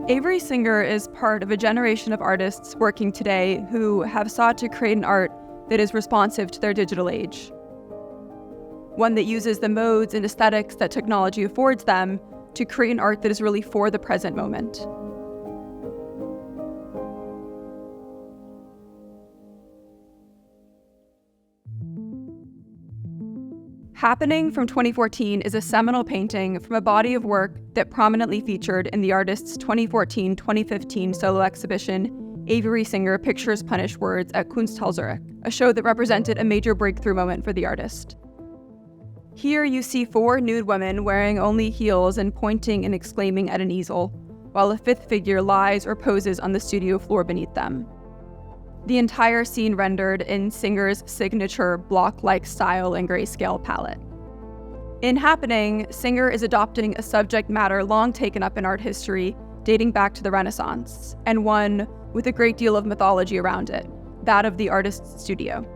Avery Singer is part of a generation of artists working today who have sought to create an art that is responsive to their digital age. One that uses the modes and aesthetics that technology affords them to create an art that is really for the present moment. Happening from 2014 is a seminal painting from a body of work that prominently featured in the artist's 2014-2015 solo exhibition, Avery Singer Pictures Punish Words at Kunsthalle Zurich, a show that represented a major breakthrough moment for the artist. Here you see 4 nude women wearing only heels and pointing and exclaiming at an easel, while a 5th figure lies or poses on the studio floor beneath them. The entire scene rendered in Singer's signature block-like style and grayscale palette. In Happening, Singer is adopting a subject matter long taken up in art history, dating back to the Renaissance, and one with a great deal of mythology around it, that of the artist's studio.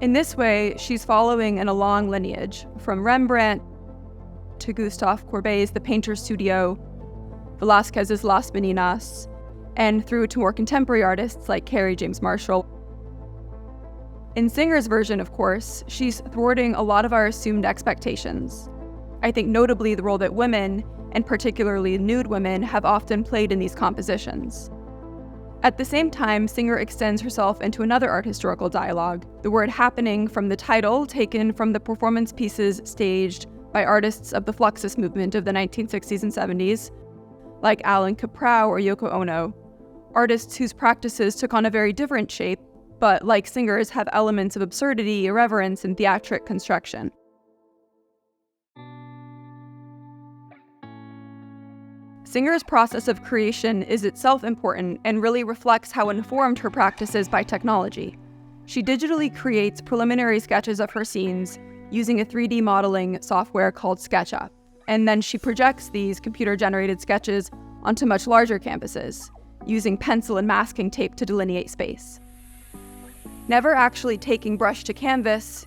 In this way, she's following in a long lineage, from Rembrandt to Gustave Courbet's The Painter's Studio, Velázquez's Las Meninas, and through to more contemporary artists like Carey James Marshall. In Singer's version, of course, she's thwarting a lot of our assumed expectations. I think notably the role that women, and particularly nude women, have often played in these compositions. At the same time, Singer extends herself into another art historical dialogue, the word happening from the title taken from the performance pieces staged by artists of the Fluxus movement of the 1960s and 70s, like Alan Kaprow or Yoko Ono, artists whose practices took on a very different shape, but like Singer's have elements of absurdity, irreverence, and theatric construction. Singer's process of creation is itself important and really reflects how informed her practice is by technology. She digitally creates preliminary sketches of her scenes using a 3D modeling software called SketchUp, and then she projects these computer-generated sketches onto much larger canvases, using pencil and masking tape to delineate space. Never actually taking brush to canvas,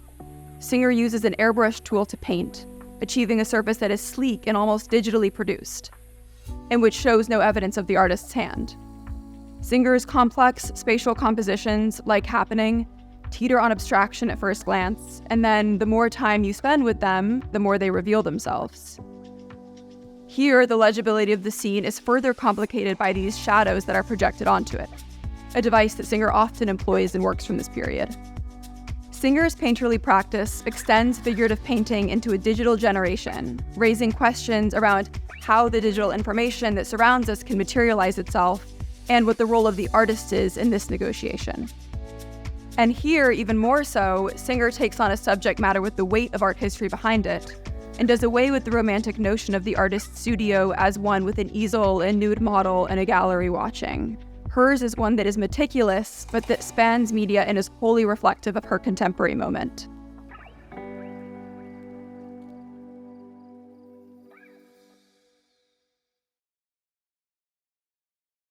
Singer uses an airbrush tool to paint, achieving a surface that is sleek and almost digitally produced, and which shows no evidence of the artist's hand. Singer's complex spatial compositions, like Happening, teeter on abstraction at first glance, and then the more time you spend with them, the more they reveal themselves. Here, the legibility of the scene is further complicated by these shadows that are projected onto it, a device that Singer often employs in works from this period. Singer's painterly practice extends figurative painting into a digital generation, raising questions around how the digital information that surrounds us can materialize itself and what the role of the artist is in this negotiation. And here, even more so, Singer takes on a subject matter with the weight of art history behind it, and does away with the romantic notion of the artist's studio as one with an easel, a nude model, and a gallery watching. Hers is one that is meticulous, but that spans media and is wholly reflective of her contemporary moment.